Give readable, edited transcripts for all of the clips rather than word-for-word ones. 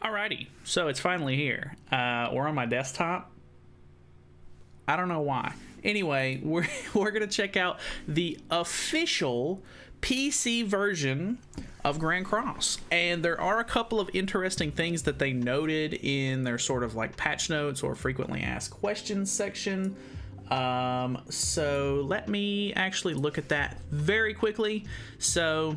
Alrighty, so it's finally here. We're on my desktop. I don't know why. Anyway, we're gonna check out the official PC version of Grand Cross, and there are a couple of interesting things that they noted in their sort of like patch notes or frequently asked questions section. So let me actually look at that very quickly. So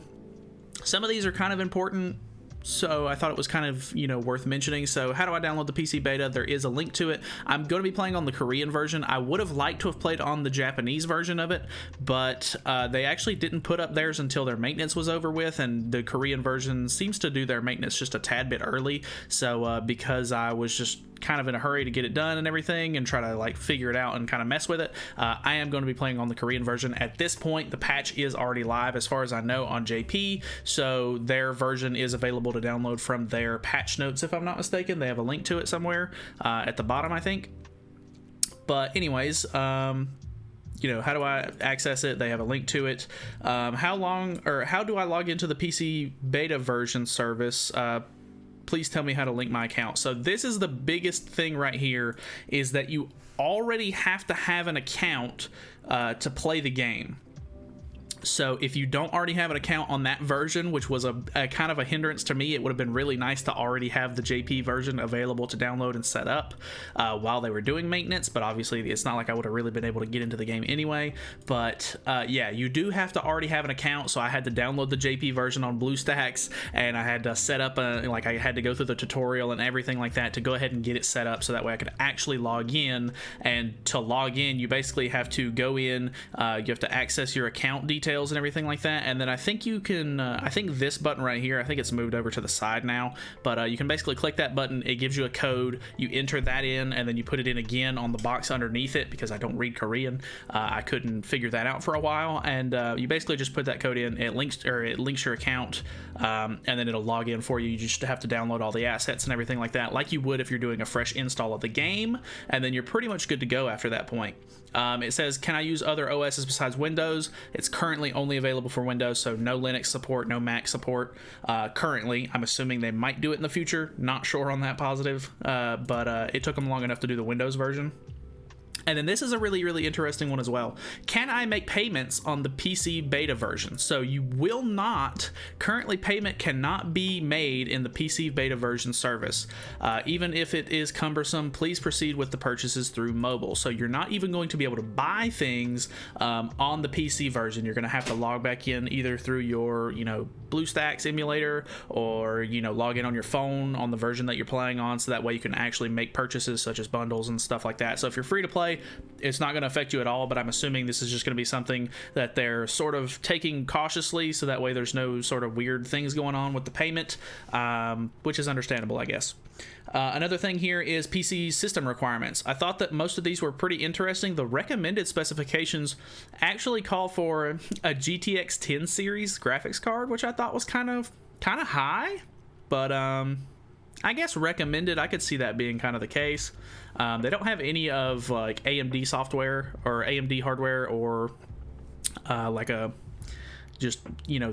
some of these are kind of important, so I thought it was kind of, worth mentioning. So how do I download the PC beta? There is a link to it. I'm going to be playing on the Korean version. I would have liked to have played on the Japanese version of it, but they actually didn't put up theirs until their maintenance was over with, and the Korean version seems to do their maintenance just a tad bit early. So because I was just kind of in a hurry to get it done and everything and try to like figure it out and kind of mess with it, I am going to be playing on the Korean version. At this point, the patch is already live as far as I know on JP, so their version is available to download from their patch notes, if I'm not mistaken. They have a link to it somewhere at the bottom, I think. But anyways, how do I access it? They have a link to it. How do I log into the PC beta version service? Please tell me how to link my account. So this is the biggest thing right here, is that you already have to have an account to play the game. So if you don't already have an account on that version, which was a kind of a hindrance to me, it would have been really nice to already have the JP version available to download and set up while they were doing maintenance. But obviously it's not like I would have really been able to get into the game anyway. But yeah, you do have to already have an account. So I had to download the JP version on BlueStacks, and I had to set up I had to go through the tutorial and everything like that to go ahead and get it set up so that way I could actually log in. And to log in, you basically have to go in, you have to access your account details and everything like that, and then I think you can I think this button right here, I think it's moved over to the side now, but you can basically click that button. It gives you a code, you enter that in, and then you put it in again on the box underneath it. Because I don't read Korean, I couldn't figure that out for a while, and you basically just put that code in. It links your account, and then it'll log in for you. You just have to download all the assets and everything like that, like you would if you're doing a fresh install of the game, and then you're pretty much good to go after that point. It says, can I use other OSs besides Windows? It's currently only available for Windows, so no Linux support, no Mac support. Currently, I'm assuming they might do it in the future. Not sure on that positive, but it took them long enough to do the Windows version. And then this is a really, really interesting one as well. Can I make payments on the PC beta version? So you will not, currently payment cannot be made in the PC beta version service. Even if it is cumbersome, please proceed with the purchases through mobile. So you're not even going to be able to buy things on the PC version. You're going to have to log back in either through your, BlueStacks emulator, or, log in on your phone on the version that you're playing on, so that way you can actually make purchases such as bundles and stuff like that. So if you're free to play, it's not going to affect you at all, but I'm assuming this is just going to be something that they're sort of taking cautiously, so that way there's no sort of weird things going on with the payment, which is understandable, I guess. Another thing here is PC system requirements. I thought that most of these were pretty interesting. The recommended specifications actually call for a GTX 10 series graphics card, which I thought was kind of high, but I guess recommended, I could see that being kind of the case. They don't have any of like AMD software or AMD hardware, or they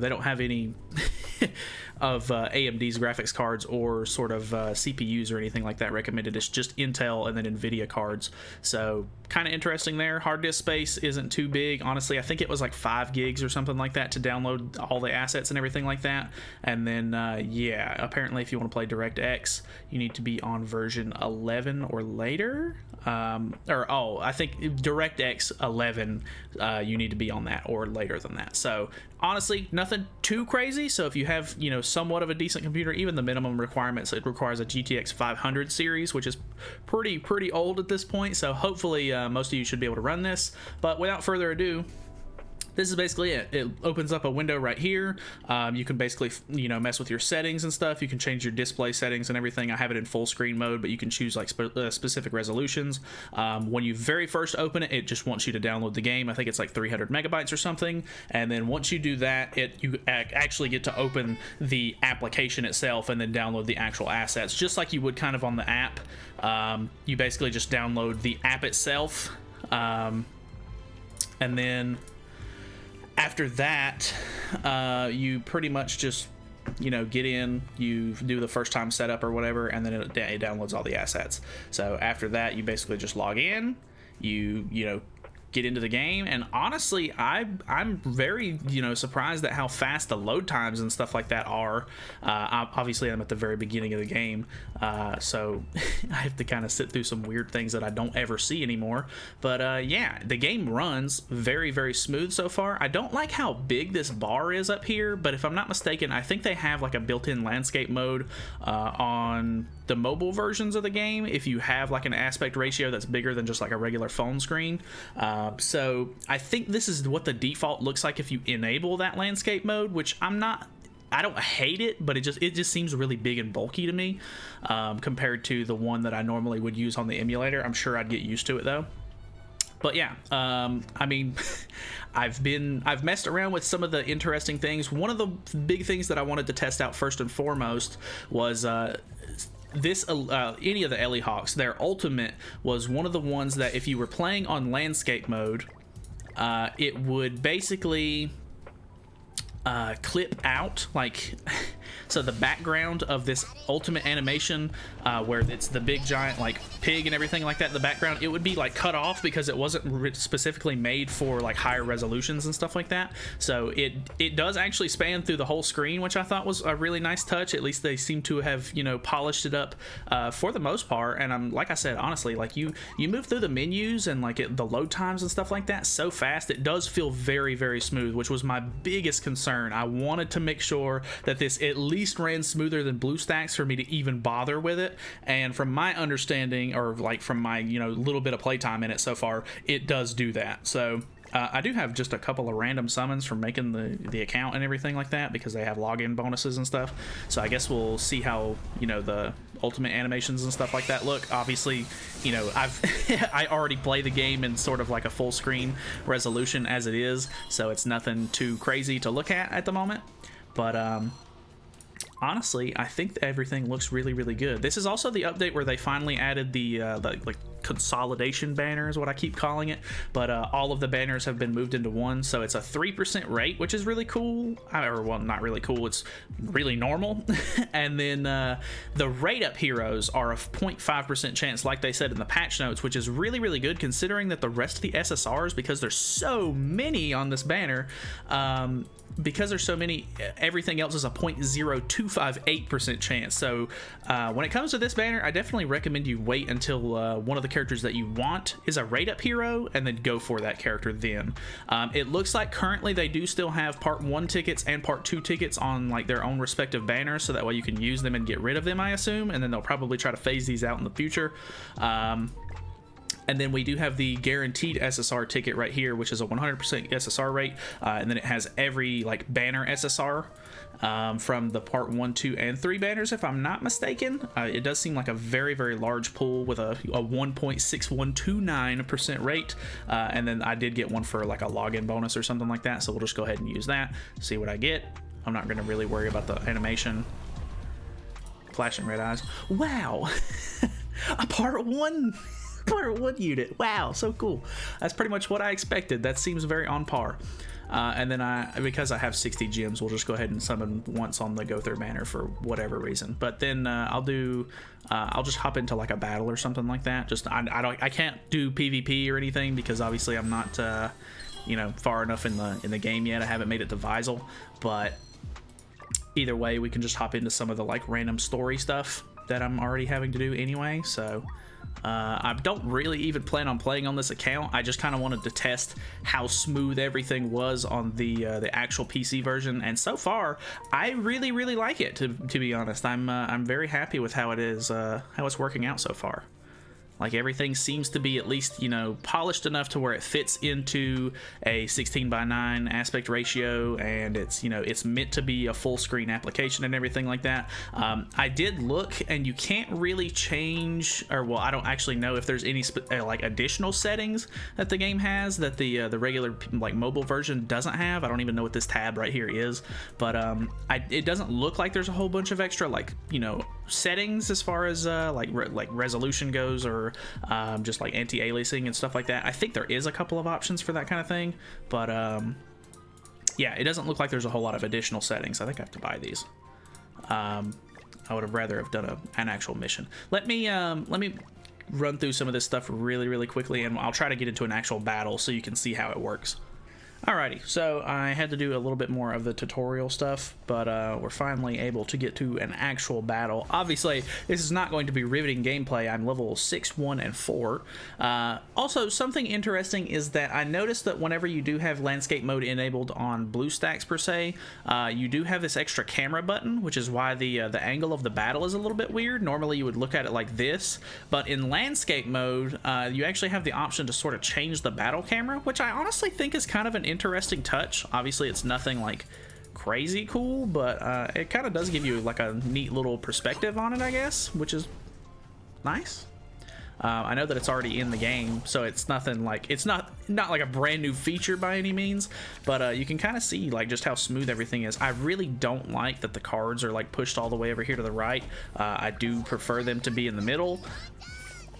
don't have any of AMD's graphics cards or sort of CPUs or anything like that recommended. It's just Intel and then NVIDIA cards. So kind of interesting there. Hard disk space isn't too big. Honestly, I think it was like 5 gigs or something like that to download all the assets and everything like that. And then, yeah, apparently if you want to play DirectX, you need to be on version 11 or later. I think DirectX 11, you need to be on that or later than that. So honestly, nothing too crazy. So if you have, somewhat of a decent computer, even the minimum requirements, it requires a GTX 500 series, which is pretty old at this point. So hopefully most of you should be able to run this. But without further ado, this is basically it. It opens up a window right here. You can basically, mess with your settings and stuff. You can change your display settings and everything. I have it in full screen mode, but you can choose like specific resolutions. When you very first open it, it just wants you to download the game. I think it's like 300 megabytes or something. And then once you do that, you actually get to open the application itself and then download the actual assets, just like you would kind of on the app. You basically just download the app itself, and then after that, you pretty much just you know, get in, you do the first time setup or whatever, and then it downloads all the assets. So after that, you basically just log in, you know, get into the game, and honestly, I'm very, you know, surprised at how fast the load times and stuff like that are. Obviously, I'm at the very beginning of the game, so I have to kind of sit through some weird things that I don't ever see anymore. But yeah, the game runs very, very smooth so far. I don't like how big this bar is up here, but if I'm not mistaken, I think they have like a built-in landscape mode on the mobile versions of the game if you have like an aspect ratio that's bigger than just like a regular phone screen. So I think this is what the default looks like if you enable that landscape mode, which I don't hate it, but it just seems really big and bulky to me compared to the one that I normally would use on the emulator. I'm sure I'd get used to it though. But yeah, I mean, I've messed around with some of the interesting things. One of the big things that I wanted to test out first and foremost was any of the Ellie Hawks. Their ultimate was one of the ones that if you were playing on landscape mode, it would basically clip out, like, so the background of this ultimate animation where it's the big giant like pig and everything like that in the background, it would be like cut off because it wasn't specifically made for like higher resolutions and stuff like that. So it does actually span through the whole screen, which I thought was a really nice touch. At least they seem to have, you know, polished it up for the most part. And I'm, like I said, honestly, like you move through the menus and like the load times and stuff like that so fast. It does feel very, very smooth, which was my biggest concern. I wanted to make sure that this at least ran smoother than BlueStacks for me to even bother with it, and from my understanding, or like from my, you know, little bit of playtime in it so far, it does do that. So I do have just a couple of random summons from making the account and everything like that, because they have login bonuses and stuff. So I guess we'll see how, you know, the ultimate animations and stuff like that look. Obviously, you know, I already play the game in sort of like a full screen resolution as it is, so it's nothing too crazy to look at the moment. But honestly, I think that everything looks really, really good. This is also the update where they finally added the like consolidation banner is what I keep calling it, but all of the banners have been moved into one, so it's a 3% rate, which is really cool. Or, well, not really cool, it's really normal. And then the rate up heroes are a 0.5% chance, like they said in the patch notes, which is really, really good considering that the rest of the SSRs, because there's so many on this banner, because there's so many, everything else is a 0.0258% chance. So when it comes to this banner, I definitely recommend you wait until one of the characters that you want is a rate up hero, and then go for that character then. It looks like currently they do still have part 1 tickets and part 2 tickets on like their own respective banners, so that way you can use them and get rid of them, I assume, and then they'll probably try to phase these out in the future. And then we do have the guaranteed SSR ticket right here, which is a 100% SSR rate, and then it has every like banner SSR from the part 1, 2, and 3 banners, if I'm not mistaken. It does seem like a very, very large pool with a 1.6129% rate, and then I did get one for like a login bonus or something like that, so we'll just go ahead and use that, see what I get. I'm not going to really worry about the animation. Flashing red eyes. Wow! A part 1 unit. Wow, so cool. That's pretty much what I expected. That seems very on par. And then because I have 60 gems, we'll just go ahead and summon once on the go through banner for whatever reason. But then I'll just hop into like a battle or something like that. Just I can't do PvP or anything because obviously I'm not you know, far enough in the game yet. I haven't made it to Visal, but either way, we can just hop into some of the like random story stuff that I'm already having to do anyway. So I don't really even plan on playing on this account. I just kind of wanted to test how smooth everything was on the actual PC version, and so far I really, really like it. To be honest, I'm very happy with how it is, how it's working out so far. Like everything seems to be at least, you know, polished enough to where it fits into a 16:9 aspect ratio, and it's, you know, it's meant to be a full screen application and everything like that. I did look, and you can't really change, or well, I don't actually know if there's any like additional settings that the game has that the regular like mobile version doesn't have. I don't even know what this tab right here is, but it doesn't look like there's a whole bunch of extra like, you know, settings as far as like resolution goes, or just like anti-aliasing and stuff like that. I think there is a couple of options for that kind of thing, but yeah, it doesn't look like there's a whole lot of additional settings. I think I have to buy these. I would have rather have done an actual mission. Let me run through some of this stuff really quickly, and I'll try to get into an actual battle so you can see how it works. Alrighty, so I had to do a little bit more of the tutorial stuff, but we're finally able to get to an actual battle. Obviously, this is not going to be riveting gameplay. I'm level 6, 1, and 4. Also, something interesting is that I noticed that whenever you do have landscape mode enabled on BlueStacks per se, you do have this extra camera button, which is why the angle of the battle is a little bit weird. Normally, you would look at it like this, but in landscape mode, you actually have the option to sort of change the battle camera, which I honestly think is kind of an interesting touch. Obviously, it's nothing like crazy cool, but it kind of does give you like a neat little perspective on it, I guess, which is nice. I know that it's already in the game, so it's nothing like, it's not like a brand new feature by any means, but you can kind of see like just how smooth everything is. I really don't like that the cards are like pushed all the way over here to the right. I do prefer them to be in the middle,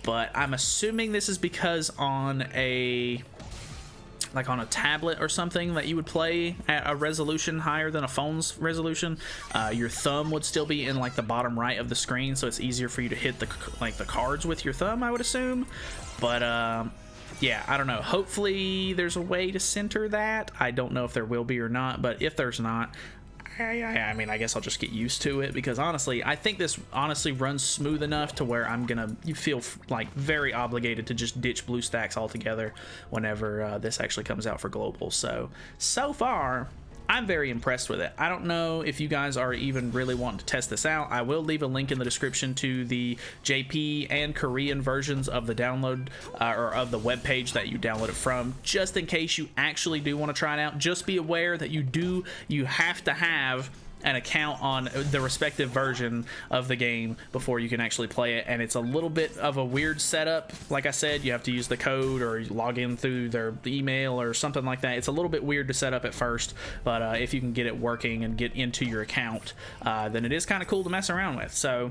but I'm assuming this is because on a tablet or something that you would play at a resolution higher than a phone's resolution, your thumb would still be in like the bottom right of the screen, so it's easier for you to hit the cards with your thumb, I would assume. But yeah, I don't know. Hopefully there's a way to center that. I don't know if there will be or not, but if there's not, I mean, I guess I'll just get used to it, because honestly, I think this honestly runs smooth enough to where you feel like very obligated to just ditch BlueStacks altogether whenever this actually comes out for global. So far, I'm very impressed with it. I don't know if you guys are even really wanting to test this out. I will leave a link in the description to the JP and Korean versions of the download or of the web page that you download it from, just in case you actually do want to try it out. Just be aware that you have to have an account on the respective version of the game before you can actually play it, and it's a little bit of a weird setup. Like I said, you have to use the code or log in through their email or something like that. It's a little bit weird to set up at first, but if you can get it working and get into your account, then it is kind of cool to mess around with. So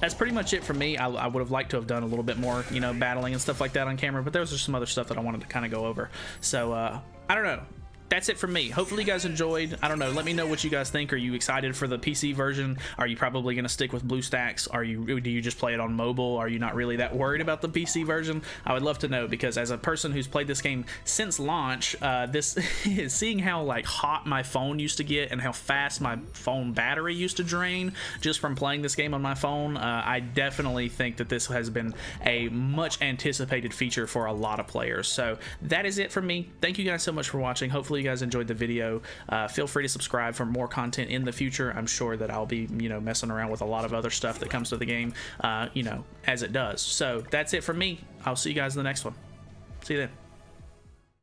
that's pretty much it for me. I would have liked to have done a little bit more, battling and stuff like that on camera, but there was just some other stuff that I wanted to kind of go over. So I don't know. That's it from me. Hopefully you guys enjoyed. I don't know. Let me know what you guys think. Are you excited for the PC version? Are you probably going to stick with BlueStacks? Do you just play it on mobile? Are you not really that worried about the PC version? I would love to know, because as a person who's played this game since launch, seeing how like hot my phone used to get and how fast my phone battery used to drain just from playing this game on my phone, I definitely think that this has been a much anticipated feature for a lot of players. So that is it from me. Thank you guys so much for watching. Hopefully you guys enjoyed the video. Feel free to subscribe for more content in the future. I'm sure that I'll be messing around with a lot of other stuff that comes to the game as it does. So that's it from me. I'll see you guys in the next one. See you then.